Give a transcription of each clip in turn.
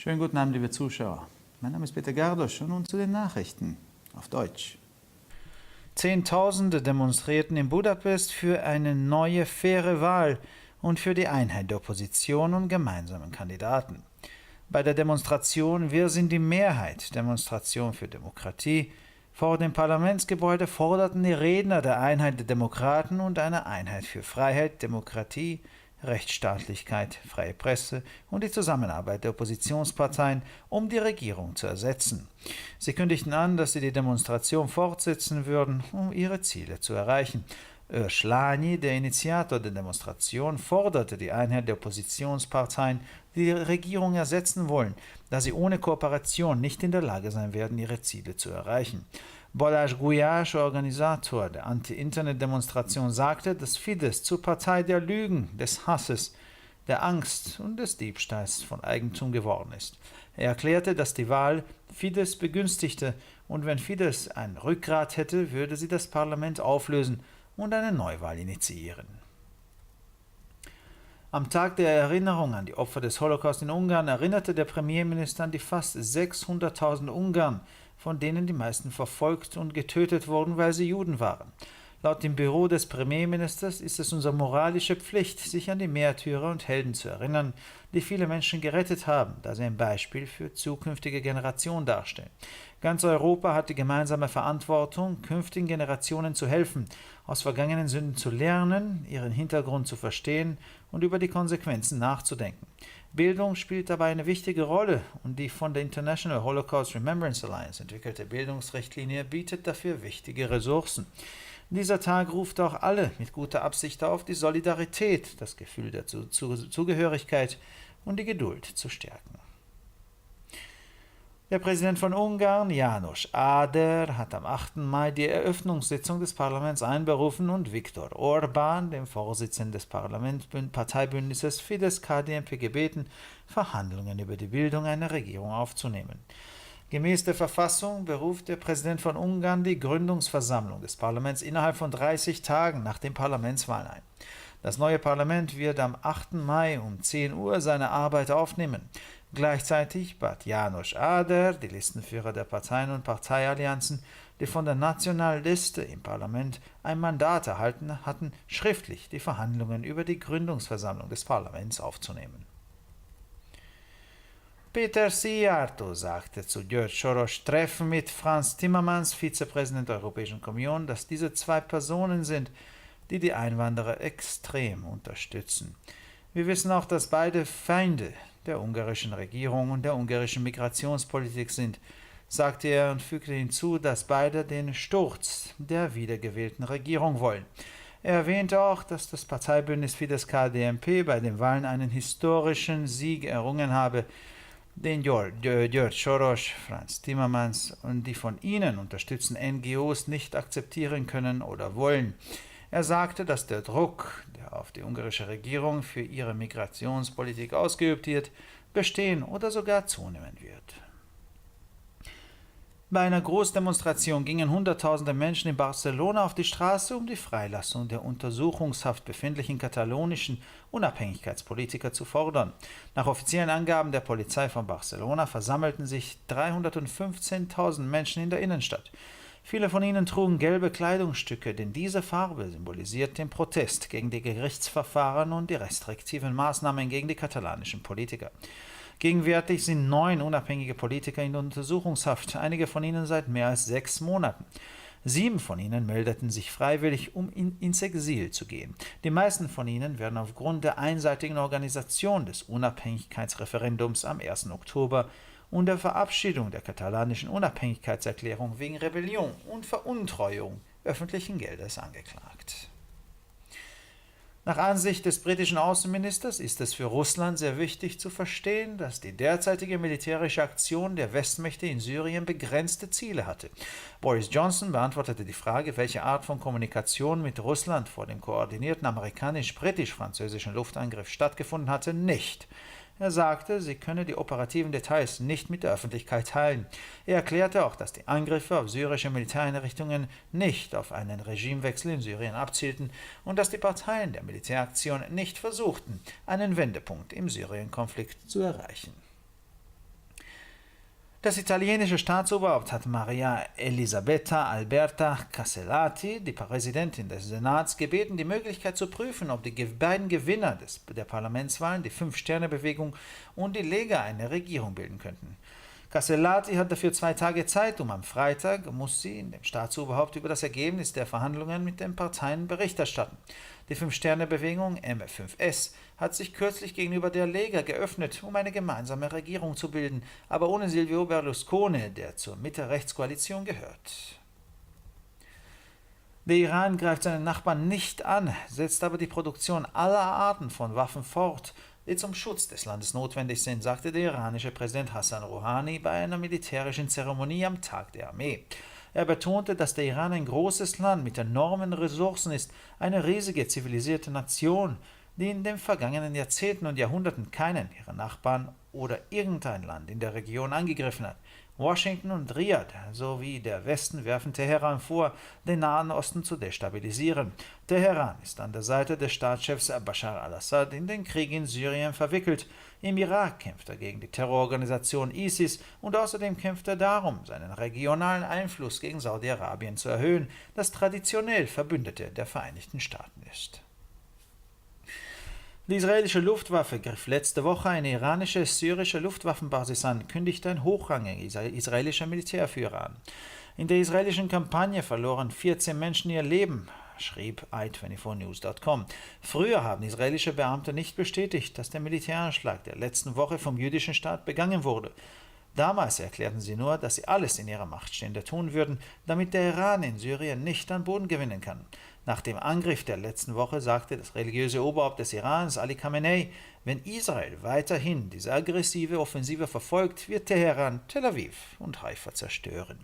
Schönen guten Abend, liebe Zuschauer. Mein Name ist Peter Gardosch und nun zu den Nachrichten auf Deutsch. Zehntausende demonstrierten in Budapest für eine neue, faire Wahl und für die Einheit der Opposition und gemeinsamen Kandidaten. Bei der Demonstration Wir sind die Mehrheit, Demonstration für Demokratie, vor dem Parlamentsgebäude forderten die Redner der Einheit der Demokraten und eine Einheit für Freiheit, Demokratie, Rechtsstaatlichkeit, freie Presse und die Zusammenarbeit der Oppositionsparteien, um die Regierung zu ersetzen. Sie kündigten an, dass sie die Demonstration fortsetzen würden, um ihre Ziele zu erreichen. Öschlani, der Initiator der Demonstration, forderte die Einheit der Oppositionsparteien, die die Regierung ersetzen wollen, da sie ohne Kooperation nicht in der Lage sein werden, ihre Ziele zu erreichen. Balázs Gulyás, Organisator der Anti-Internet-Demonstration, sagte, dass Fidesz zur Partei der Lügen, des Hasses, der Angst und des Diebstahls von Eigentum geworden ist. Er erklärte, dass die Wahl Fidesz begünstigte und wenn Fidesz ein Rückgrat hätte, würde sie das Parlament auflösen und eine Neuwahl initiieren. Am Tag der Erinnerung an die Opfer des Holocaust in Ungarn erinnerte der Premierminister an die fast 600.000 Ungarn, von denen die meisten verfolgt und getötet wurden, weil sie Juden waren. Laut dem Büro des Premierministers ist es unsere moralische Pflicht, sich an die Märtyrer und Helden zu erinnern, die viele Menschen gerettet haben, da sie ein Beispiel für zukünftige Generationen darstellen. Ganz Europa hat die gemeinsame Verantwortung, künftigen Generationen zu helfen, aus vergangenen Sünden zu lernen, ihren Hintergrund zu verstehen und über die Konsequenzen nachzudenken. Bildung spielt dabei eine wichtige Rolle und die von der International Holocaust Remembrance Alliance entwickelte Bildungsrichtlinie bietet dafür wichtige Ressourcen. Dieser Tag ruft auch alle mit guter Absicht auf, die Solidarität, das Gefühl der Zugehörigkeit und die Geduld zu stärken. Der Präsident von Ungarn, János Áder, hat am 8. Mai die Eröffnungssitzung des Parlaments einberufen und Viktor Orbán, dem Vorsitzenden des Parteibündnisses Fidesz-KDNP, gebeten, Verhandlungen über die Bildung einer Regierung aufzunehmen. Gemäß der Verfassung beruft der Präsident von Ungarn die Gründungsversammlung des Parlaments innerhalb von 30 Tagen nach den Parlamentswahlen ein. Das neue Parlament wird am 8. Mai um 10 Uhr seine Arbeit aufnehmen. Gleichzeitig bat János Áder, die Listenführer der Parteien und Parteiallianzen, die von der nationalen Liste im Parlament ein Mandat erhalten hatten, schriftlich die Verhandlungen über die Gründungsversammlung des Parlaments aufzunehmen. Péter Szijjártó sagte zu György Soros Treffen mit Franz Timmermans, Vizepräsident der Europäischen Kommission, dass diese zwei Personen sind, die die Einwanderer extrem unterstützen. Wir wissen auch, dass beide Feinde der ungarischen Regierung und der ungarischen Migrationspolitik sind, sagte er und fügte hinzu, dass beide den Sturz der wiedergewählten Regierung wollen. Er erwähnte auch, dass das Parteibündnis Fidesz-KDNP bei den Wahlen einen historischen Sieg errungen habe, den György Soros, Franz Timmermans und die von ihnen unterstützten NGOs nicht akzeptieren können oder wollen. Er sagte, dass der Druck, der auf die ungarische Regierung für ihre Migrationspolitik ausgeübt wird, bestehen oder sogar zunehmen wird. Bei einer Großdemonstration gingen Hunderttausende Menschen in Barcelona auf die Straße, um die Freilassung der untersuchungshaft befindlichen katalonischen Unabhängigkeitspolitiker zu fordern. Nach offiziellen Angaben der Polizei von Barcelona versammelten sich 315.000 Menschen in der Innenstadt. Viele von ihnen trugen gelbe Kleidungsstücke, denn diese Farbe symbolisiert den Protest gegen die Gerichtsverfahren und die restriktiven Maßnahmen gegen die katalanischen Politiker. Gegenwärtig sind 9 unabhängige Politiker in Untersuchungshaft, einige von ihnen seit mehr als 6 Monaten. 7 von ihnen meldeten sich freiwillig, um ins Exil zu gehen. Die meisten von ihnen werden aufgrund der einseitigen Organisation des Unabhängigkeitsreferendums am 1. Oktober und der Verabschiedung der katalanischen Unabhängigkeitserklärung wegen Rebellion und Veruntreuung öffentlichen Geldes angeklagt. Nach Ansicht des britischen Außenministers ist es für Russland sehr wichtig zu verstehen, dass die derzeitige militärische Aktion der Westmächte in Syrien begrenzte Ziele hatte. Boris Johnson beantwortete die Frage, welche Art von Kommunikation mit Russland vor dem koordinierten amerikanisch-britisch-französischen Luftangriff stattgefunden hatte, nicht. Er sagte, sie könne die operativen Details nicht mit der Öffentlichkeit teilen. Er erklärte auch, dass die Angriffe auf syrische Militäreinrichtungen nicht auf einen Regimewechsel in Syrien abzielten und dass die Parteien der Militäraktion nicht versuchten, einen Wendepunkt im Syrien-Konflikt zu erreichen. Das italienische Staatsoberhaupt hat Maria Elisabetta Alberta Casellati, die Präsidentin des Senats, gebeten, die Möglichkeit zu prüfen, ob die beiden Gewinner der Parlamentswahlen, die Fünf-Sterne-Bewegung und die Lega, eine Regierung bilden könnten. Casellati hat dafür 2 Tage Zeit, am Freitag muss sie dem Staatsoberhaupt über das Ergebnis der Verhandlungen mit den Parteien Bericht erstatten. Die Fünf-Sterne-Bewegung MF5S hat sich kürzlich gegenüber der Lega geöffnet, um eine gemeinsame Regierung zu bilden, aber ohne Silvio Berlusconi, der zur Mitte-Rechts-Koalition gehört. Der Iran greift seinen Nachbarn nicht an, setzt aber die Produktion aller Arten von Waffen fort, die zum Schutz des Landes notwendig sind, sagte der iranische Präsident Hassan Rouhani bei einer militärischen Zeremonie am Tag der Armee. Er betonte, dass der Iran ein großes Land mit enormen Ressourcen ist, eine riesige zivilisierte Nation, die in den vergangenen Jahrzehnten und Jahrhunderten keinen ihrer Nachbarn oder irgendein Land in der Region angegriffen hat. Washington und Riad sowie der Westen werfen Teheran vor, den Nahen Osten zu destabilisieren. Teheran ist an der Seite des Staatschefs Bashar al-Assad in den Krieg in Syrien verwickelt. Im Irak kämpft er gegen die Terrororganisation ISIS und außerdem kämpft er darum, seinen regionalen Einfluss gegen Saudi-Arabien zu erhöhen, das traditionell Verbündete der Vereinigten Staaten ist. Die israelische Luftwaffe griff letzte Woche eine iranische-syrische Luftwaffenbasis an, kündigte ein hochrangiger israelischer Militärführer an. In der israelischen Kampagne verloren 14 Menschen ihr Leben, schrieb i24news.com. Früher haben israelische Beamte nicht bestätigt, dass der Militäranschlag der letzten Woche vom jüdischen Staat begangen wurde. Damals erklärten sie nur, dass sie alles in ihrer Macht Stehende tun würden, damit der Iran in Syrien nicht an Boden gewinnen kann. Nach dem Angriff der letzten Woche sagte das religiöse Oberhaupt des Irans, Ali Khamenei, wenn Israel weiterhin diese aggressive Offensive verfolgt, wird Teheran Tel Aviv und Haifa zerstören.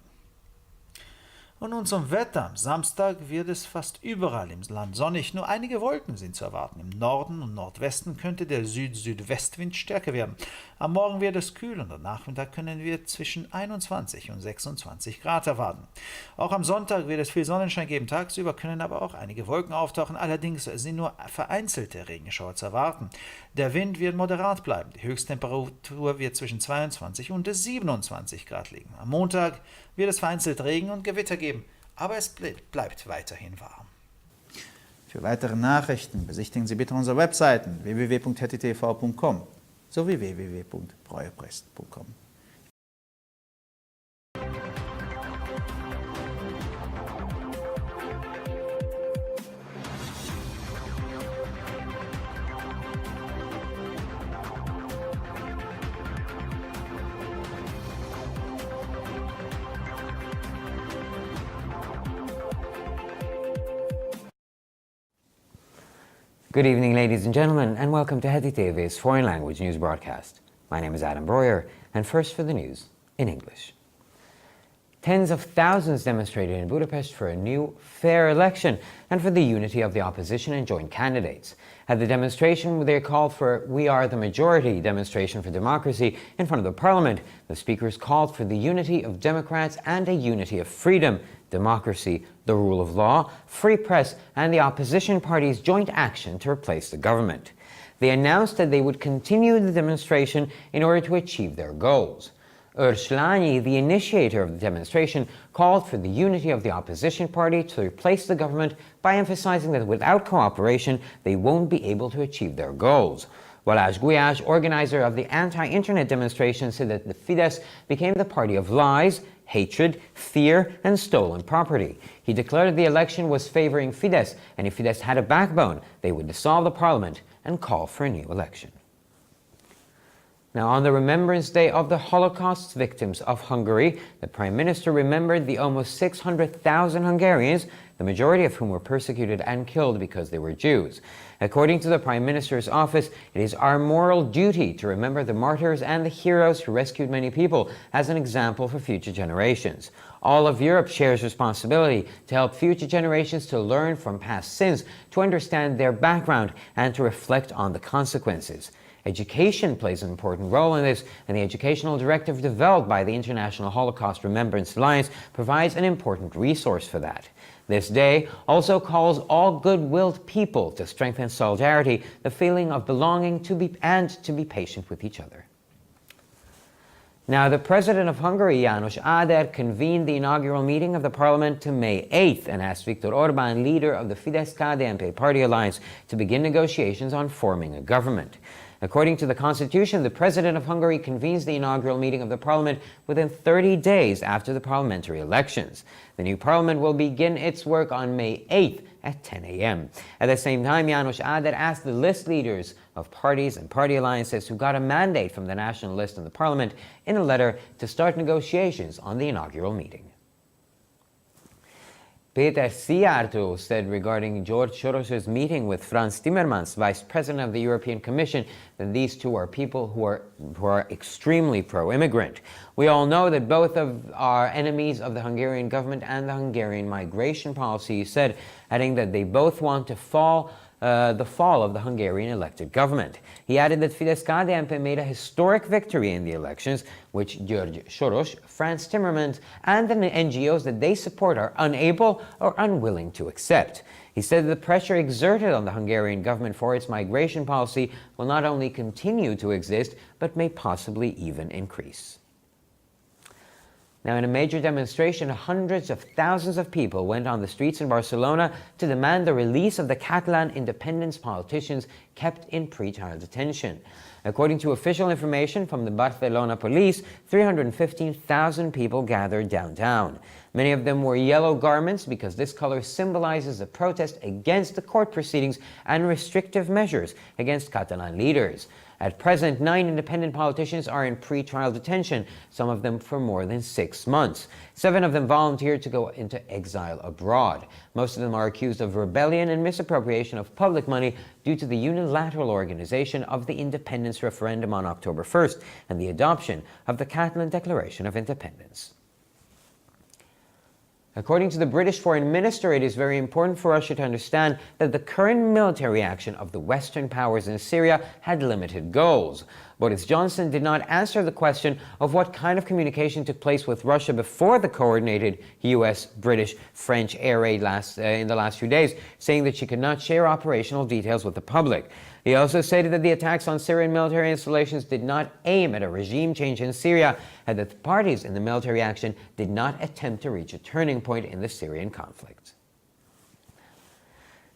Und nun zum Wetter. Am Samstag wird es fast überall im Land sonnig, nur einige Wolken sind zu erwarten. Im Norden und Nordwesten könnte der Süd-Südwestwind stärker werden. Am Morgen wird es kühl und am Nachmittag können wir zwischen 21 und 26 Grad erwarten. Auch am Sonntag wird es viel Sonnenschein geben, tagsüber können aber auch einige Wolken auftauchen, allerdings sind nur vereinzelte Regenschauer zu erwarten. Der Wind wird moderat bleiben, die Höchsttemperatur wird zwischen 22 und 27 Grad liegen. Am Montag wird es vereinzelt Regen und Gewitter geben, aber es bleibt weiterhin warm. Für weitere Nachrichten besichtigen Sie bitte unsere Webseiten www.hettitv.com sowie www.breuerpress.com. Good evening, ladies and gentlemen, and welcome to Heti TV's foreign language news broadcast. My name is Adam Breuer, and first for the news in English. Tens of thousands demonstrated in Budapest for a new, fair election and for the unity of the opposition and joint candidates. At the demonstration, they called for "We Are the Majority" demonstration for democracy in front of the parliament. The speakers called for the unity of Democrats and a unity of freedom, democracy, the rule of law, free press, and the opposition party's joint action to replace the government. They announced that they would continue the demonstration in order to achieve their goals. Ursulani, the initiator of the demonstration, called for the unity of the opposition party to replace the government by emphasizing that without cooperation, they won't be able to achieve their goals. Balázs Gulyás, organizer of the anti-internet demonstration, said that the Fidesz became the party of lies, hatred, fear, and stolen property. He declared the election was favoring Fidesz, and if Fidesz had a backbone, they would dissolve the parliament and call for a new election. Now, on the Remembrance Day of the Holocaust victims of Hungary, the Prime Minister remembered the almost 600,000 Hungarians, the majority of whom were persecuted and killed because they were Jews. According to the Prime Minister's office, it is our moral duty to remember the martyrs and the heroes who rescued many people as an example for future generations. All of Europe shares responsibility to help future generations to learn from past sins, to understand their background, and to reflect on the consequences. Education plays an important role in this, and the educational directive developed by the International Holocaust Remembrance Alliance provides an important resource for that. This day also calls all good-willed people to strengthen solidarity, the feeling of belonging, and to be patient with each other. Now, the president of Hungary, János Áder, convened the inaugural meeting of the parliament to May 8th and asked Viktor Orbán, leader of the Fidesz-KDNP party alliance, to begin negotiations on forming a government. According to the constitution, the president of Hungary convenes the inaugural meeting of the parliament within 30 days after the parliamentary elections. The new parliament will begin its work on May 8th at 10 a.m. At the same time, János Áder asked the list leaders of parties and party alliances who got a mandate from the national list in the parliament in a letter to start negotiations on the inaugural meeting. Péter Szijjártó said regarding George Soros's meeting with Franz Timmermans, vice president of the European Commission, that these two are people who are extremely pro-immigrant. We all know that both are enemies of the Hungarian government and the Hungarian migration policy, he said, adding that they both want to the fall of the Hungarian elected government. He added that Fidesz-KDNP made a historic victory in the elections, which George Soros, Franz Timmermans, and the NGOs that they support are unable or unwilling to accept. He said that the pressure exerted on the Hungarian government for its migration policy will not only continue to exist, but may possibly even increase. Now, in a major demonstration, hundreds of thousands of people went on the streets in Barcelona to demand the release of the Catalan independence politicians kept in pre-trial detention. According to official information from the Barcelona police, 315,000 people gathered downtown. Many of them wore yellow garments because this color symbolizes a protest against the court proceedings and restrictive measures against Catalan leaders. At present, 9 independent politicians are in pre-trial detention, some of them for more than 6 months. 7 of them volunteered to go into exile abroad. Most of them are accused of rebellion and misappropriation of public money due to the unilateral organization of the independence referendum on October 1st and the adoption of the Catalan Declaration of Independence. According to the British Foreign Minister, it is very important for Russia to understand that the current military action of the Western powers in Syria had limited goals. Boris Johnson did not answer the question of what kind of communication took place with Russia before the coordinated US, British, French air raid in the last few days, saying that she could not share operational details with the public. He also stated that the attacks on Syrian military installations did not aim at a regime change in Syria, and that the parties in the military action did not attempt to reach a turning point in the Syrian conflict.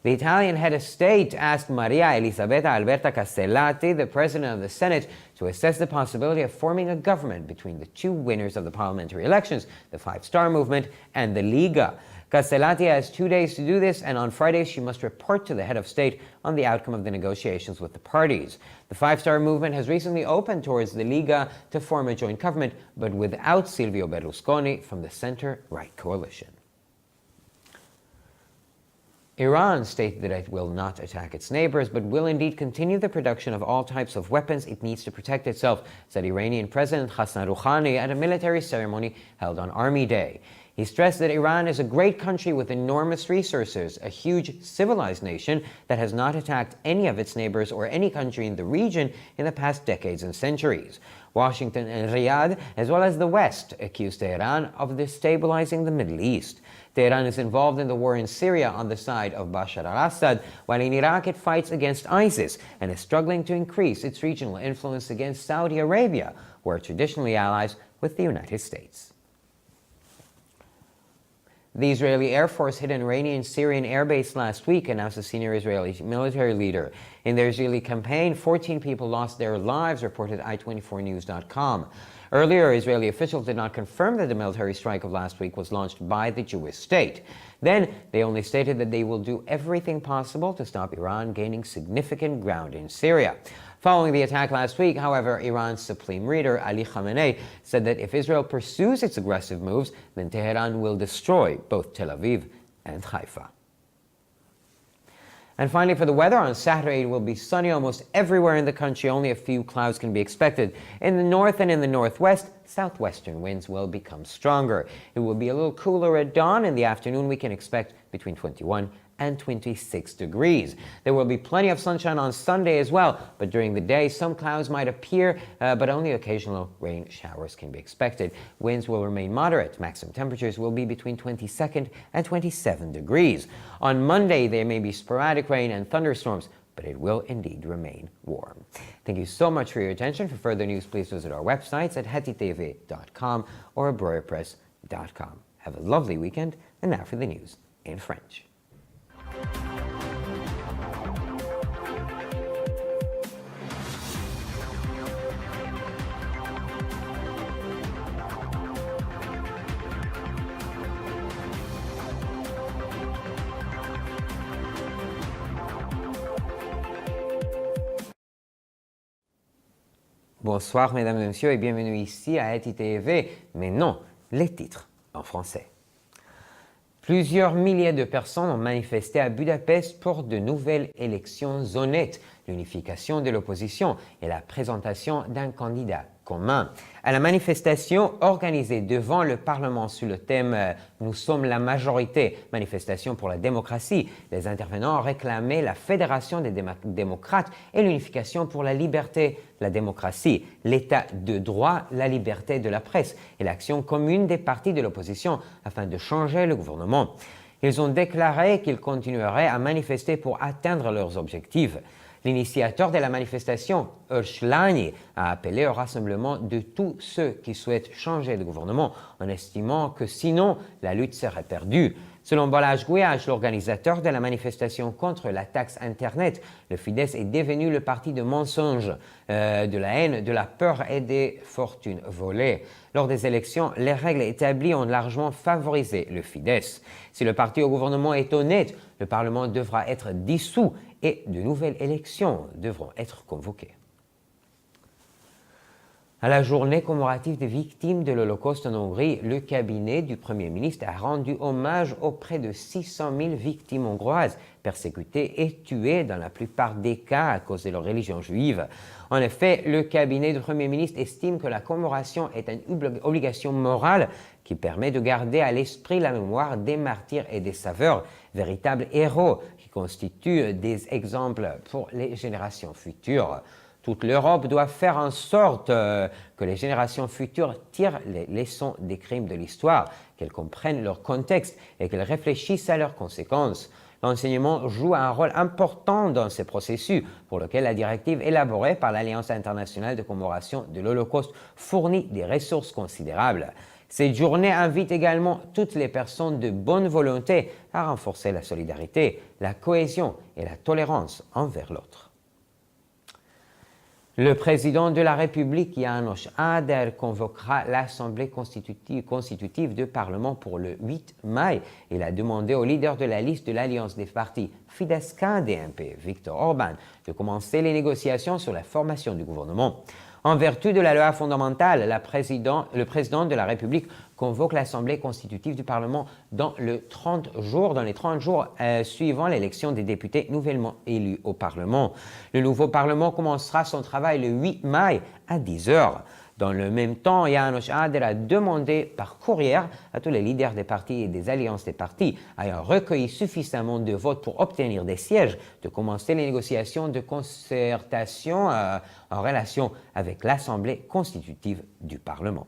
The Italian head of state asked Maria Elisabetta Alberta Castellati, the president of the Senate, to assess the possibility of forming a government between the two winners of the parliamentary elections, the Five Star Movement and the Liga. Castellati has 2 days to do this, and on Friday she must report to the head of state on the outcome of the negotiations with the parties. The Five Star Movement has recently opened towards the Liga to form a joint government, but without Silvio Berlusconi from the center-right coalition. Iran stated that it will not attack its neighbors, but will indeed continue the production of all types of weapons it needs to protect itself, said Iranian President Hassan Rouhani at a military ceremony held on Army Day. He stressed that Iran is a great country with enormous resources, a huge civilized nation that has not attacked any of its neighbors or any country in the region in the past decades and centuries. Washington and Riyadh, as well as the West, accused Tehran of destabilizing the Middle East. Tehran is involved in the war in Syria on the side of Bashar al-Assad, while in Iraq it fights against ISIS and is struggling to increase its regional influence against Saudi Arabia, who are traditionally allies with the United States. The Israeli Air Force hit an Iranian-Syrian airbase last week, announced a senior Israeli military leader. In the Israeli campaign, 14 people lost their lives, reported i24news.com. Earlier, Israeli officials did not confirm that the military strike of last week was launched by the Jewish state. Then, they only stated that they will do everything possible to stop Iran gaining significant ground in Syria. Following the attack last week, however, Iran's supreme leader, Ali Khamenei, said that if Israel pursues its aggressive moves, then Tehran will destroy both Tel Aviv and Haifa. And finally, for the weather, on Saturday it will be sunny almost everywhere in the country. Only a few clouds can be expected. In the north and in the northwest, southwestern winds will become stronger. It will be a little cooler at dawn. In the afternoon, we can expect between 21 and 26 degrees. There will be plenty of sunshine on Sunday as well, but during the day some clouds might appear, but only occasional rain showers can be expected. Winds will remain moderate. Maximum temperatures will be between 22 and 27 degrees. On Monday there may be sporadic rain and thunderstorms, but it will indeed remain warm. Thank you so much for your attention. For further news, please visit our websites at hetitv.com or broyerpress.com. Have a lovely weekend, and now for the news in French. Bonsoir mesdames et messieurs et bienvenue ici à HETI-TV. Maintenant, les titres en français. Plusieurs milliers de personnes ont manifesté à Budapest pour de nouvelles élections honnêtes, l'unification de l'opposition et la présentation d'un candidat commun. À la manifestation organisée devant le Parlement sous le thème « Nous sommes la majorité », manifestation pour la démocratie, les intervenants ont réclamé la fédération des démocrates et l'unification pour la liberté, la démocratie, l'état de droit, la liberté de la presse et l'action commune des partis de l'opposition afin de changer le gouvernement. Ils ont déclaré qu'ils continueraient à manifester pour atteindre leurs objectifs. L'initiateur de la manifestation, Örslányi, a appelé au rassemblement de tous ceux qui souhaitent changer de gouvernement en estimant que sinon la lutte serait perdue. Selon Balázs Gulyás, l'organisateur de la manifestation contre la taxe Internet, le Fidesz est devenu le parti de mensonges, de la haine, de la peur et des fortunes volées. Lors des élections, les règles établies ont largement favorisé le Fidesz. Si le parti au gouvernement est honnête, le Parlement devra être dissous et de nouvelles élections devront être convoquées. À la journée commémorative des victimes de l'Holocauste en Hongrie, le cabinet du Premier ministre a rendu hommage aux près de 600 000 victimes hongroises persécutées et tuées dans la plupart des cas à cause de leur religion juive. En effet, le cabinet du Premier ministre estime que la commémoration est une obligation morale qui permet de garder à l'esprit la mémoire des martyrs et des sauveurs, véritables héros qui constituent des exemples pour les générations futures. Toute l'Europe doit faire en sorte que les générations futures tirent les leçons des crimes de l'histoire, qu'elles comprennent leur contexte et qu'elles réfléchissent à leurs conséquences. L'enseignement joue un rôle important dans ce processus, pour lequel la directive élaborée par l'Alliance internationale de commémoration de l'Holocauste fournit des ressources considérables. Cette journée invite également toutes les personnes de bonne volonté à renforcer la solidarité, la cohésion et la tolérance envers l'autre. Le président de la République, János Áder, convoquera l'Assemblée constitutive du Parlement pour le 8 mai. Il a demandé au leader de la liste de l'Alliance des partis Fidesz-KDNP, Viktor Orbán, de commencer les négociations sur la formation du gouvernement. En vertu de la loi fondamentale, le président de la République convoque l'Assemblée constitutive du Parlement dans les 30 jours suivant l'élection des députés nouvellement élus au Parlement. Le nouveau Parlement commencera son travail le 8 mai à 10 h. Dans le même temps, János Áder a demandé par courrier à tous les leaders des partis et des alliances des partis ayant recueilli suffisamment de votes pour obtenir des sièges de commencer les négociations de concertation en relation avec l'Assemblée constitutive du Parlement.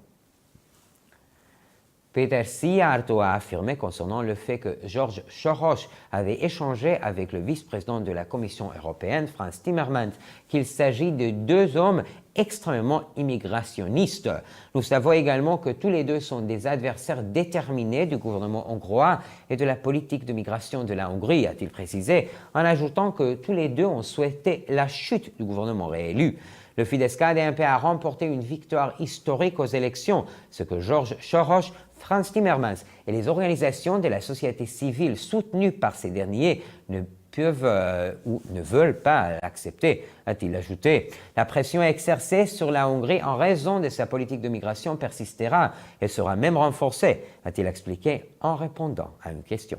Péter Szijjártó a affirmé concernant le fait que George Soros avait échangé avec le vice-président de la Commission européenne, Frans Timmermans, qu'il s'agit de deux hommes extrêmement immigrationnistes. Nous savons également que tous les deux sont des adversaires déterminés du gouvernement hongrois et de la politique de migration de la Hongrie, a-t-il précisé, en ajoutant que tous les deux ont souhaité la chute du gouvernement réélu. Le Fidesz-KDNP a remporté une victoire historique aux élections, ce que George Soros, Frans Timmermans et les organisations de la société civile soutenues par ces derniers ne peuvent ou ne veulent pas accepter, a-t-il ajouté. La pression exercée sur la Hongrie en raison de sa politique de migration persistera et sera même renforcée, a-t-il expliqué en répondant à une question.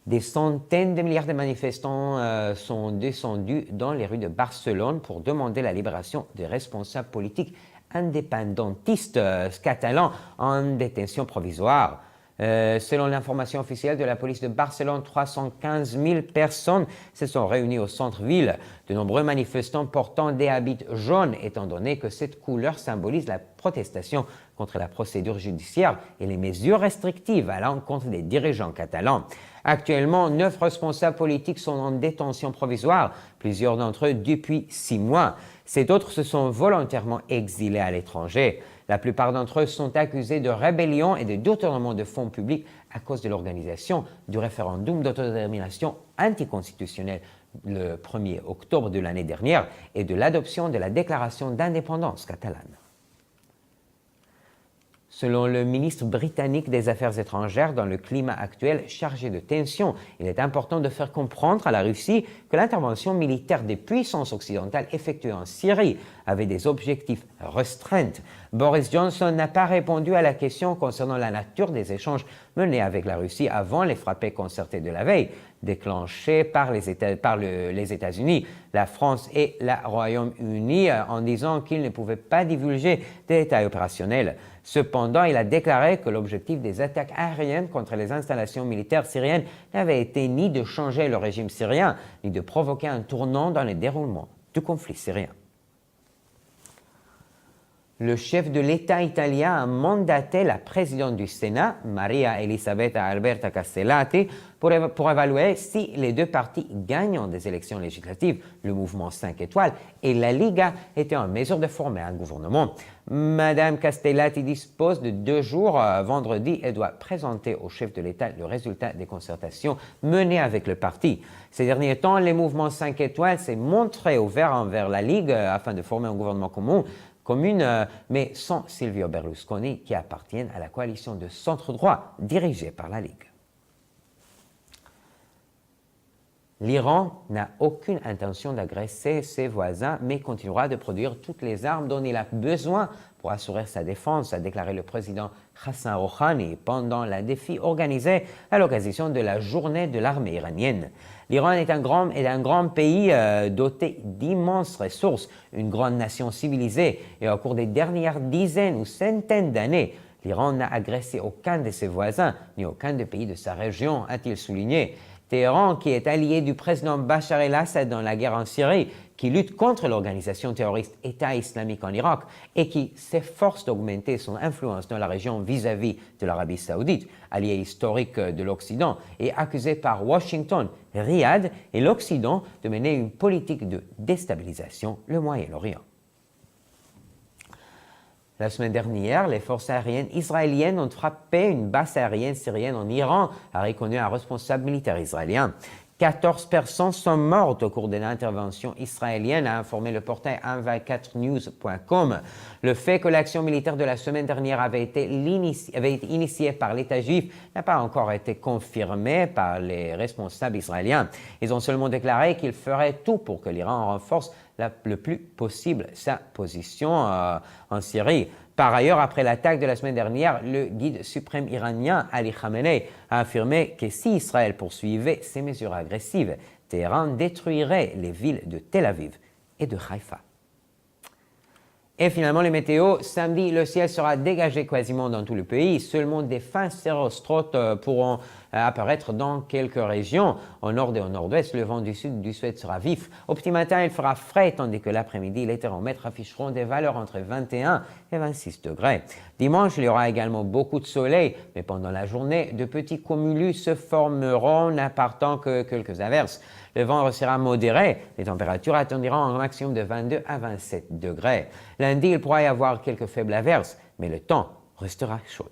Des centaines de milliards de manifestants sont descendus dans les rues de Barcelone pour demander la libération des responsables politiques indépendantistes catalans en détention provisoire. Selon l'information officielle de la police de Barcelone, 315 000 personnes se sont réunies au centre-ville. De nombreux manifestants portant des habits jaunes, étant donné que cette couleur symbolise la protestation contre la procédure judiciaire et les mesures restrictives à l'encontre des dirigeants catalans. Actuellement, 9 responsables politiques sont en détention provisoire, plusieurs d'entre eux depuis 6 mois. Ces autres se sont volontairement exilés à l'étranger. La plupart d'entre eux sont accusés de rébellion et de détournement de fonds publics à cause de l'organisation du référendum d'autodétermination anticonstitutionnel le 1er octobre de l'année dernière et de l'adoption de la déclaration d'indépendance catalane. Selon le ministre britannique des Affaires étrangères, dans le climat actuel chargé de tensions, il est important de faire comprendre à la Russie que l'intervention militaire des puissances occidentales effectuée en Syrie avait des objectifs restreints. Boris Johnson n'a pas répondu à la question concernant la nature des échanges menés avec la Russie avant les frappés concertés de la veille, déclenchés par les États-Unis, la France et le Royaume-Uni en disant qu'ils ne pouvaient pas divulguer des détails opérationnels. Cependant, il a déclaré que l'objectif des attaques aériennes contre les installations militaires syriennes n'avait été ni de changer le régime syrien, ni de provoquer un tournant dans le déroulement du conflit syrien. Le chef de l'État italien a mandaté la présidente du Sénat, Maria Elisabetta Alberta Castellati, pour évaluer si les deux partis gagnant des élections législatives, le mouvement 5 étoiles et la Liga, étaient en mesure de former un gouvernement. Madame Castellati dispose de 2 jours. Vendredi, elle doit présenter au chef de l'État le résultat des concertations menées avec le parti. Ces derniers temps, le mouvement 5 étoiles s'est montré ouvert envers la Ligue afin de former un gouvernement commune, mais sans Silvio Berlusconi, qui appartiennent à la coalition de centre-droit dirigée par la Ligue. L'Iran n'a aucune intention d'agresser ses voisins, mais continuera de produire toutes les armes dont il a besoin pour assurer sa défense, a déclaré le président Hassan Rouhani pendant la défi organisée à l'occasion de la journée de l'armée iranienne. L'Iran est un grand pays doté d'immenses ressources, une grande nation civilisée, et au cours des dernières dizaines ou centaines d'années, l'Iran n'a agressé aucun de ses voisins, ni aucun des pays de sa région, a-t-il souligné. Téhéran, qui est allié du président Bachar el-Assad dans la guerre en Syrie, qui lutte contre l'organisation terroriste État islamique en Irak et qui s'efforce d'augmenter son influence dans la région vis-à-vis de l'Arabie saoudite, allié historique de l'Occident, est accusé par Washington, Riyad et l'Occident de mener une politique de déstabilisation le Moyen-Orient. La semaine dernière, les forces aériennes israéliennes ont frappé une base aérienne syrienne en Iran, a reconnu un responsable militaire israélien. 14 personnes sont mortes au cours de l'intervention israélienne, a informé le portail 124news.com. Le fait que l'action militaire de la semaine dernière avait été initiée par l'État juif n'a pas encore été confirmé par les responsables israéliens. Ils ont seulement déclaré qu'ils feraient tout pour que l'Iran renforce le plus possible sa position en Syrie. Par ailleurs, après l'attaque de la semaine dernière, le guide suprême iranien Ali Khamenei a affirmé que si Israël poursuivait ses mesures agressives, Téhéran détruirait les villes de Tel Aviv et de Haïfa. Et finalement, les météos. Samedi, le ciel sera dégagé quasiment dans tout le pays. Seulement des fins cirrostrotes pourront apparaître dans quelques régions. Au nord et au nord-ouest, le vent du sud du Suède sera vif. Au petit matin, il fera frais, tandis que l'après-midi, les thermomètres afficheront des valeurs entre 21 et 26 degrés. Dimanche, il y aura également beaucoup de soleil, mais pendant la journée, de petits cumulus se formeront, n'apportant que quelques averses. Le vent sera modéré, les températures atteindront un maximum de 22 à 27 degrés. Lundi, il pourra y avoir quelques faibles averses, mais le temps restera chaud.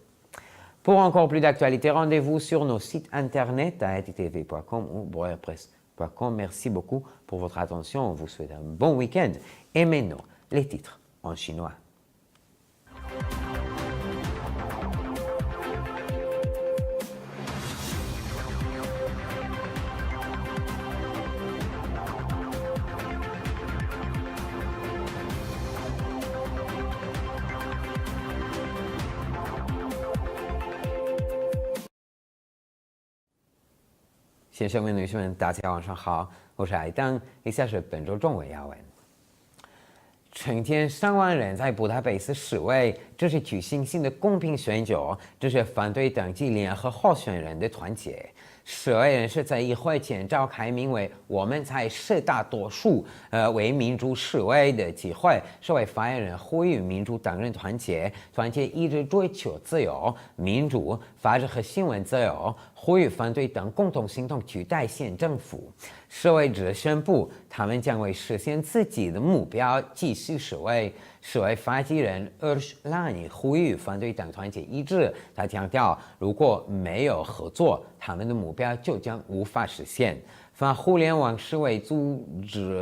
Pour encore plus d'actualités, rendez-vous sur nos sites internet à htv.com ou broyerpress.com. Merci beaucoup pour votre attention. On vous souhaite un bon week-end. Et maintenant, les titres en chinois. 先生们、女士们，大家晚上好，我是艾当。以下是本周中文要闻。成千上万人在布达佩斯示威，这是举行新的公平选举，这是反对党籍联合候选人的团结。示威人士在议会前召开名为"我们才是大多数，为民主示威"的集会。示威发言人呼吁民主党人团结，一直追求自由、民主、法治和新闻自由，呼吁反对党共同行动取代县政府。示威者宣布，他们将为实现自己的目标继续示威。示威发起人Ursulani呼吁反对党团结一致。他强调，如果没有合作，他们的目标就将无法实现。反互联网示威组织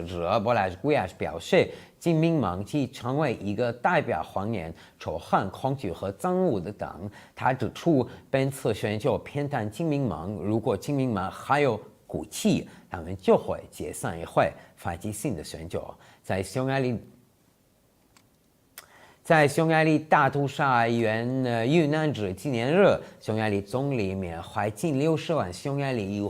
者波拉古亚表示，金民盟即成为一个代表谎言、仇恨、恐惧和憎恶的党。他指出，本次选举偏袒金民盟，如果金民盟还有骨气，他们就会解散议会，发起新的选举。在匈牙利大屠杀原遇难者纪念日，匈牙利总理缅怀近60万匈牙利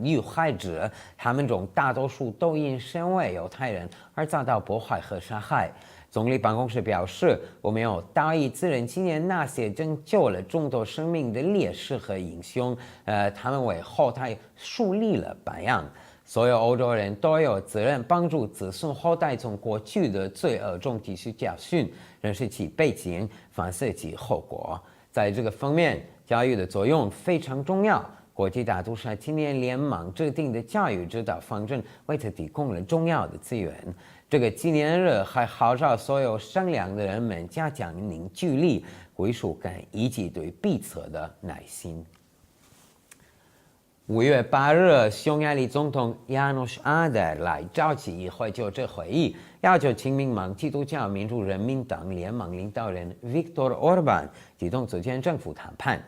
遇害者，他们中大多数都因身为犹太人而遭到迫害和杀害。总理办公室表示，我们有道义自然纪念那些拯救了众多生命的烈士和英雄，他们为后代树立了榜样。所有欧洲人都有责任帮助子孙后代从过去的罪恶中汲取教训，认识其背景，反思其后果。在这个方面，教育的作用非常重要。国际大屠杀纪念联盟制定的教育指导方针为此提供了重要的资源。这个纪念日还号召所有善良的人们加强凝聚力、归属感以及对彼此的耐心。5月8日，匈牙利总统János Áder来召集议会就职会议，要求亲民盟基督教民主人民党联盟领导人 Viktor Orbán 启动组建政府谈判。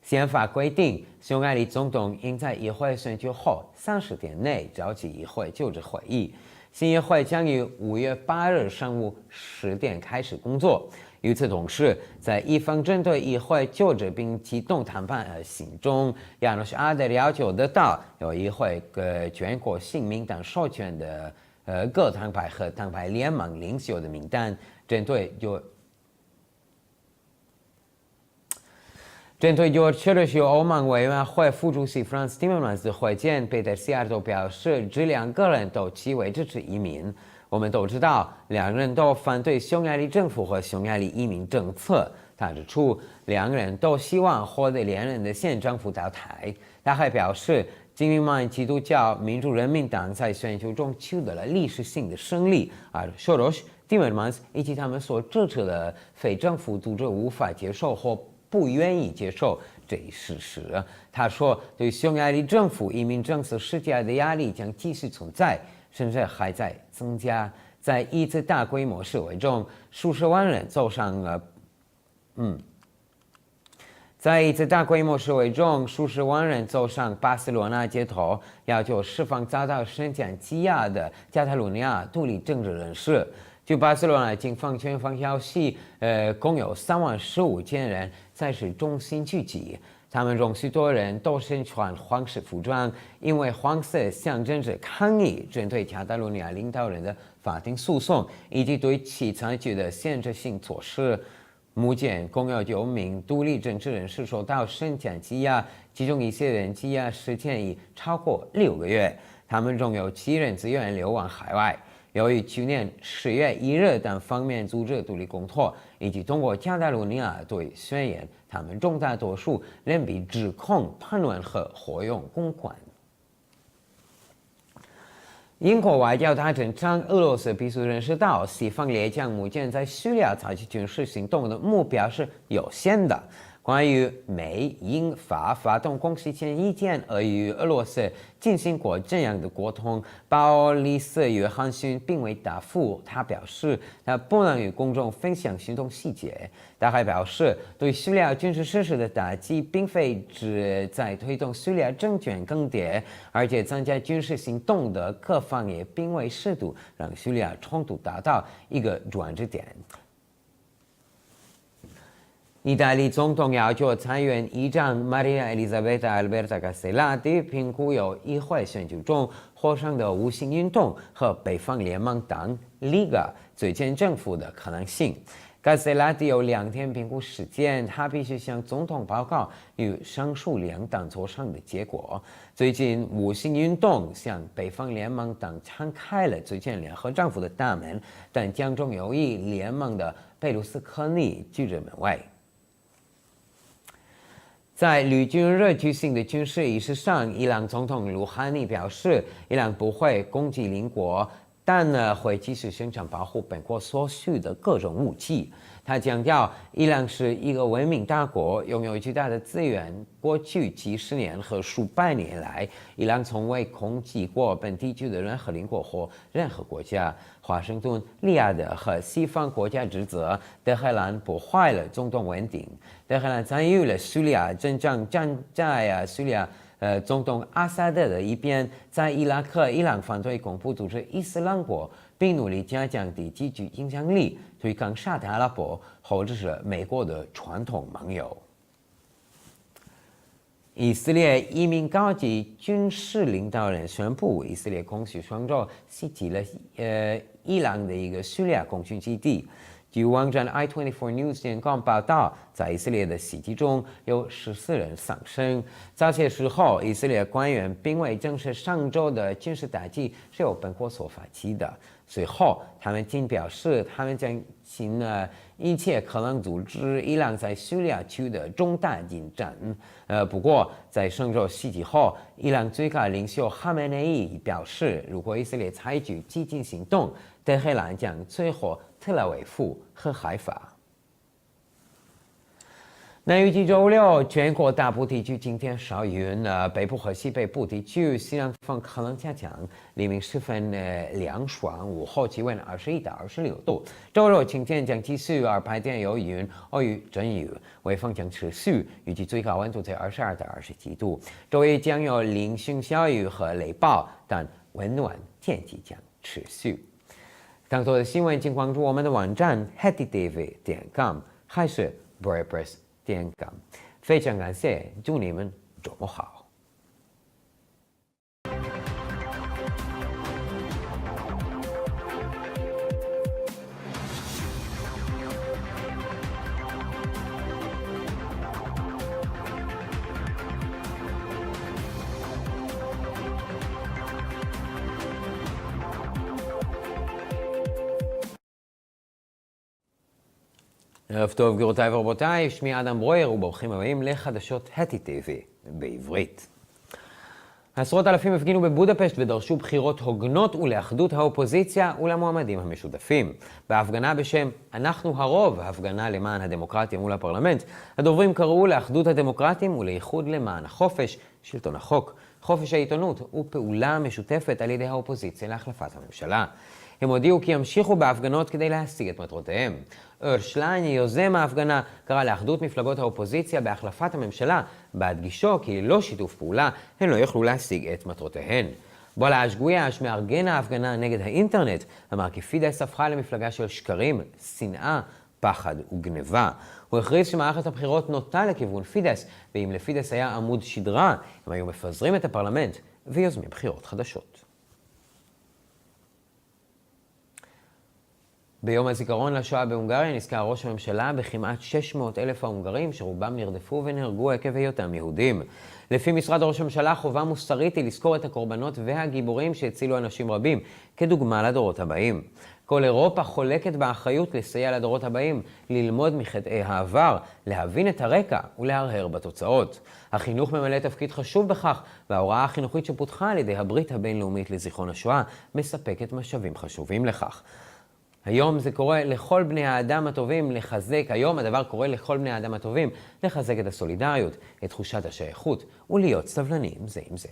宪法规定，匈牙利总统应在议会选举后30天内召集议会就职会议。新议会将于5月8日上午10点开始工作。与此同时，在一方针对议会就职并启动谈判而行中，亚诺什阿德要求得到由议会全国性名单授权的各党派和党派联盟领袖的名单，针对确认由欧盟委员会副主席 Frans Timmermans 的会见，佩特西亚都表示，这两个人都极为支持移民。我们都知道，两人都反对匈牙利政府和匈牙利移民政策。他指出，两人都希望获得连任的县政府倒台。他还表示，金民盟基督教民主人民党在选举中取得了历史性的胜利，而 Timmermans 以及他们所支持的非政府组织无法接受或不愿意接受这一事实。他说，对匈牙利政府移民政策施加的压力将继续存在，甚至还在增加。在一次大规模示威中，数十万人走上巴塞罗那街头，要求释放遭到审检羁押的加泰罗尼亚独立政治人士。据巴塞罗那警方官方消息，共有35000人在市中心聚集。他们中许多人都身穿黄色服装，因为黄色象征着抗议针对加泰罗尼亚领导人的法庭诉讼，以及对其采取的限制性措施。目前共有9名独立政治人士受到审检羁押，其中一些人羁押时间已超过6个月。他们中有7人自愿流亡海外。由于去年10月1日等方面组织独立公投，以及通过加泰罗尼亚对宣言，他们中大多数仍被指控叛乱和活用公款。英国外交大臣向俄罗斯必须认识到，西方列强目前在叙利亚采取军事行动的目标是有限的。关于美、英、法发动攻击前一天与俄罗斯进行过这样的沟通，鲍里斯·约翰逊并未答复。他表示，他不能与公众分享行动细节。他还表示，对叙利亚军事设施的打击并非旨在推动叙利亚政权更迭，而且参加军事行动的各方也并未试图让叙利亚冲突达到一个转折点。意大利总统要求参院议长玛利亚·伊丽莎白·阿尔贝塔·卡塞拉蒂评估由议会选举中获胜的五星运动和北方联盟党 Liga 组建政府的可能性。卡塞拉蒂有2天评估时间，他必须向总统报告与上述两党磋商的结果。最近，五星运动向北方联盟党敞开了组建联合政府的大门，但将中有意联盟的贝卢斯科尼拒绝门外。在绿军日举行的军事仪式上，伊朗总统鲁哈尼表示，伊朗不会攻击邻国，但会继续生产保护本国所需的各种武器。他强调，伊朗是一个文明大国，拥有巨大的资源。过去几十年和数百年来，伊朗从未攻击过本地区的任何邻国或任何国家。华盛顿、利雅得和西方国家指责德黑兰破坏了中东稳定。德黑兰参与了叙利亚真正站在叙利亚总统阿萨德的一边，在伊拉克、伊朗反对恐怖组织伊斯兰国，并努力加强地区影响力，对抗沙特阿拉伯或者是美国的传统盟友。以色列一名高级军事领导人宣布，以色列空袭上周袭击了伊朗的一个叙利亚空军基地。据网站 i24news.com 报道，在以色列的袭击中有14人丧生。早些时候，以色列官员并未证实上周的军事打击是由本国所发起的。随后，他们仅表示他们将尽一切可能阻止伊朗在叙利亚区的重大进展。不过，在上周袭击后，伊朗最高领袖哈梅内伊表示，如果以色列采取激进行动，德黑兰将摧毁特拉维夫和海法。那预计周六全国大部地区今天少云，北部和西北部地区西南风可能加强，黎明时分凉爽，午后气温21到26度。周六晴天将继续，而白天有云、偶雨、阵雨，微风将持续，预计最高温度在22到27度。周一将有零星小雨和雷暴，但温暖天气将持续。更多的新闻请关注我们的网站 hetitv.com 还是 boypress.com。非常感谢，祝你们周末好。ערב טוב גבירותיי ורבותיי, שמי אדם ברויר וברוכים הבאים לחדשות HTTV בעברית. עשרות אלפים הפגינו בבודפשט ודרשו בחירות הוגנות ולאחדות האופוזיציה ולמועמדים המשותפים. בהפגנה בשם אנחנו הרוב, הפגנה למען הדמוקרטיה מול הפרלמנט, הדוברים קראו לאחדות הדמוקרטים ולאיחוד למען החופש, שלטון החוק, חופש העיתונות ופעולה משותפת על ידי האופוזיציה להחלפת הממשלה. הם הודיעו כי ימשיכו בהפגנות כדי להשיג את מטרותיהם. ארשלני, יוזם ההפגנה, קרא לאחדות מפלגות האופוזיציה בהחלפת הממשלה, בהדגישו כי ללא שיתוף פעולה הן לא יוכלו להשיג את מטרותיהן. בולאש גויאש, מארגן ההפגנה נגד האינטרנט, אמר כי פידס הפכה למפלגה של שקרים, שנאה, פחד וגניבה. הוא הכריז שמערכת הבחירות נוטה לכיוון פידס, ואם לפידס היה עמוד שדרה, הם היו מפזרים את הפרלמנט ויוזמים בחירות חדשות. ביום הזיכרון לשואה בהונגריה נזכר ראש הממשלה בכמעט 600,000 ההונגרים שרובם נרדפו ונהרגו עקב היותם יהודים. לפי משרד ראש הממשלה, חובה מוסרית היא לזכור את הקורבנות והגיבורים שהצילו אנשים רבים, כדוגמה לדורות הבאים. כל אירופה חולקת באחריות לסייע לדורות הבאים, ללמוד מחטאי העבר, להבין את הרקע ולהרהר בתוצאות. החינוך ממלא תפקיד חשוב בכך, וההוראה החינוכית שפותחה על ידי הברית הבינלאומית לזיכרון השואה מספקת משאבים חשובים לכך. היום הדבר קורה לכל בני האדם הטובים לחזק את הסולידריות, את תחושת השייכות ולהיות סבלניים זה עם זה.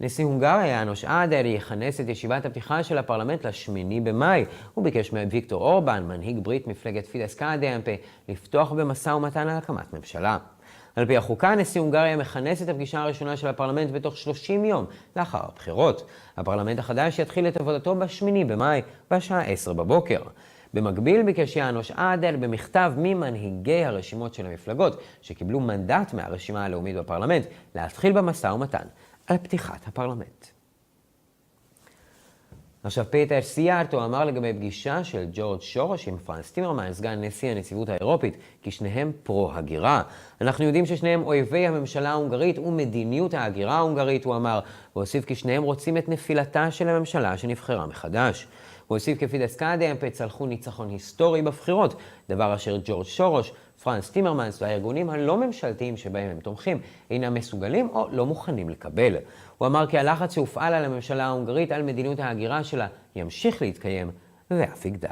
נשיא הונגריה אנוש אדר יכנס את ישיבת הפתיחה של הפרלמנט ל8 במאי. הוא ביקש מוויקטור אורבן, מנהיג ברית מפלגת פידס קאדמפ, לפתוח במשא ומתן על הקמת ממשלה. על פי החוקה, נשיא הונגריה מכנס את הפגישה הראשונה של הפרלמנט בתוך 30 יום לאחר הבחירות. הפרלמנט החדש יתחיל את עבודתו ב8 במאי בשעה 10 בבוקר. במקביל ביקש יאנוש עדל במכתב ממנהיגי הרשימות של המפלגות שקיבלו מנדט מהרשימה הלאומית בפרלמנט להתחיל במשא ומתן על פתיחת הפרלמנט. עכשיו פיטר סיארטו אמר לגבי פגישה של ג'ורג' שורוש עם פרנס טימרמנס, סגן נשיא הנציבות האירופית, כי שניהם פרו-הגירה. אנחנו יודעים ששניהם אויבי הממשלה ההונגרית ומדיניות ההגירה ההונגרית, הוא אמר, והוסיף כי שניהם רוצים את נפילתה של הממשלה שנבחרה מחדש. הוא הוסיף כי פידס קאדמפ צלחו ניצחון היסטורי בבחירות, דבר אשר ג'ורג' שורוש, פרנס טימרמנס והארגונים הלא ממשלתיים שבהם הם תומכים אינם מסוגלים או לא מוכנים לקבל. הוא אמר כי הלחץ שהופעל על הממשלה ההונגרית על מדיניות ההגירה שלה ימשיך להתקיים ואף יגדל.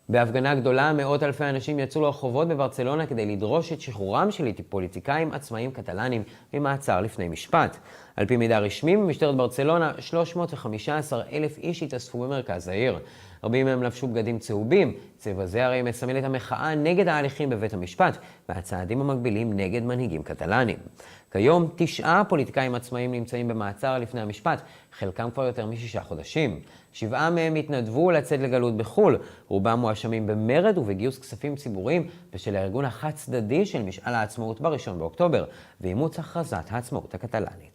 בהפגנה גדולה מאות אלפי אנשים יצאו לרחובות בברצלונה כדי לדרוש את שחרורם של פוליטיקאים עצמאיים קטלנים ממעצר לפני משפט. על פי מידע רשמי במשטרת ברצלונה, 315,000 איש התאספו במרכז העיר. רבים מהם לבשו בגדים צהובים. צבע זה הרי מסמל את המחאה נגד ההליכים בבית המשפט והצעדים המקבילים נגד מנהיגים קטלנים. כיום 9 פוליטיקאים עצמאיים נמצאים במעצר לפני המשפט, חלקם כבר יותר מ6 חודשים. 7 מהם התנדבו לצאת לגלות בחול, רובם מואשמים במרד ובגיוס כספים ציבוריים בשל הארגון החד צדדי של משאל העצמאות ב1 באוקטובר ואימוץ הכרזת העצמאות הקטלנית.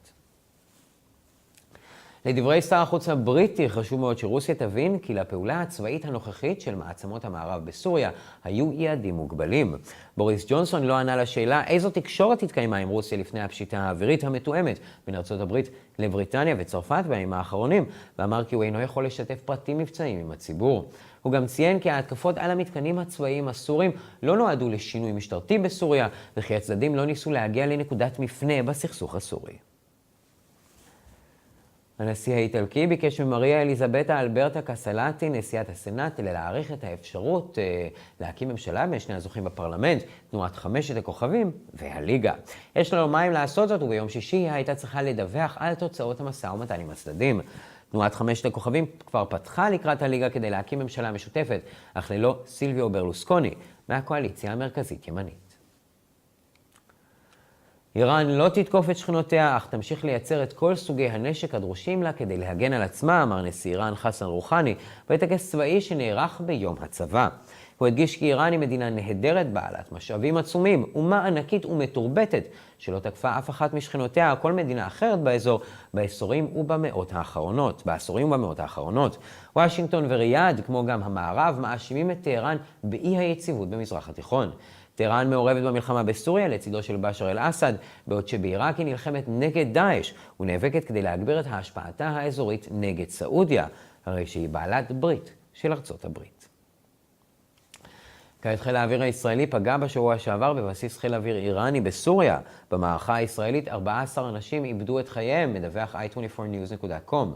לדברי שר החוץ הבריטי חשוב מאוד שרוסיה תבין כי לפעולה הצבאית הנוכחית של מעצמות המערב בסוריה היו יעדים מוגבלים. בוריס ג'ונסון לא ענה לשאלה איזו תקשורת התקיימה עם רוסיה לפני הפשיטה האווירית המתואמת בין ארצות הברית לבריטניה וצרפת בימים האחרונים, ואמר כי הוא אינו יכול לשתף פרטים מבצעיים עם הציבור. הוא גם ציין כי ההתקפות על המתקנים הצבאיים הסורים לא נועדו לשינוי משטרתי בסוריה וכי הצדדים לא ניסו להגיע לנקודת מפנה בסכסוך הסורי. הנשיא האיטלקי ביקש ממריה אליזבטה אלברטה קסלטי, נשיאת הסנאט, להעריך את האפשרות להקים ממשלה בין שני הזוכים בפרלמנט, תנועת 5 הכוכבים והליגה. יש לה יומיים לעשות זאת, וביום שישי היא הייתה צריכה לדווח על תוצאות המשא ומתן עם הצדדים. תנועת 5 הכוכבים כבר פתחה לקראת הליגה כדי להקים ממשלה משותפת, אך ללא סילביו ברלוסקוני מהקואליציה המרכזית ימנית. איראן לא תתקוף את שכנותיה, אך תמשיך לייצר את כל סוגי הנשק הדרושים לה כדי להגן על עצמה, אמר נשיא איראן חסן רוחני, בטקס צבאי שנערך ביום הצבא. הוא הדגיש כי איראן היא מדינה נהדרת בעלת משאבים עצומים, אומה ענקית ומתורבתת, שלא תקפה אף אחת משכנותיה או כל מדינה אחרת באזור בעשורים ובמאות האחרונות. וושינגטון וריאד, כמו גם המערב, מאשימים את טהרן באי היציבות במזרח התיכון. טהרן מעורבת במלחמה בסוריה לצידו של בשאר אל-אסד, בעוד שבעיראק היא נלחמת נגד דאעש ונאבקת כדי להגביר את השפעתה האזורית נגד סעודיה, הרי שהיא בעלת ברית של ארצות הברית. כעת חיל האוויר הישראלי פגע בשבוע שעבר בבסיס חיל אוויר איראני בסוריה. במערכה הישראלית 14 אנשים איבדו את חייהם, מדווח i24news.com.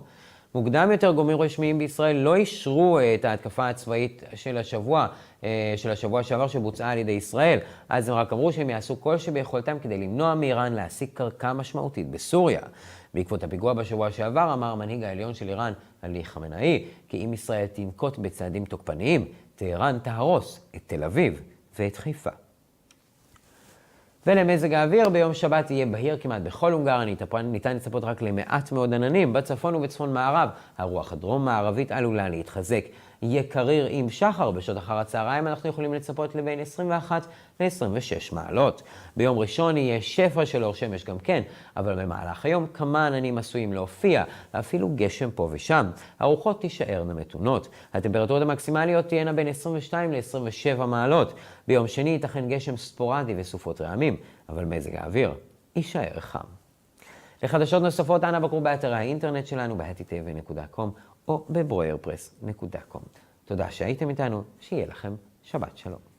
מוקדם יותר גורמים רשמיים בישראל לא אישרו את ההתקפה הצבאית של השבוע שעבר שבוצעה על ידי ישראל. אז הם רק אמרו שהם יעשו כל שביכולתם כדי למנוע מאיראן להשיג קרקע משמעותית בסוריה. בעקבות הפיגוע בשבוע שעבר אמר המנהיג העליון של איראן, עלי חמנאי, כי אם ישראל תנקוט בצעדים תוקפניים, טהרן תהרוס את תל אביב ואת חיפה. ולמזג האוויר, ביום שבת יהיה בהיר כמעט בכל הונגריה, ניתן לצפות רק למעט מאוד עננים. בצפון ובצפון מערב, הרוח הדרום מערבית עלולה להתחזק. יהיה קריר עם שחר, בשעות אחר הצהריים אנחנו יכולים לצפות לבין 21 ל-26 מעלות. ביום ראשון יהיה שפע של אור שמש גם כן, אבל במהלך היום כמה עננים עשויים להופיע, ואפילו גשם פה ושם. הרוחות תישארנה מתונות. הטמפרטורות המקסימליות תהיינה בין 22 ל-27 מעלות. ביום שני ייתכן גשם ספורדי וסופות רעמים, אבל מזג האוויר יישאר חם. לחדשות נוספות אנא בקרו באתר האינטרנט שלנו ב-htv.com או בברוירפרס.com. תודה שהייתם איתנו, שיהיה לכם שבת שלום.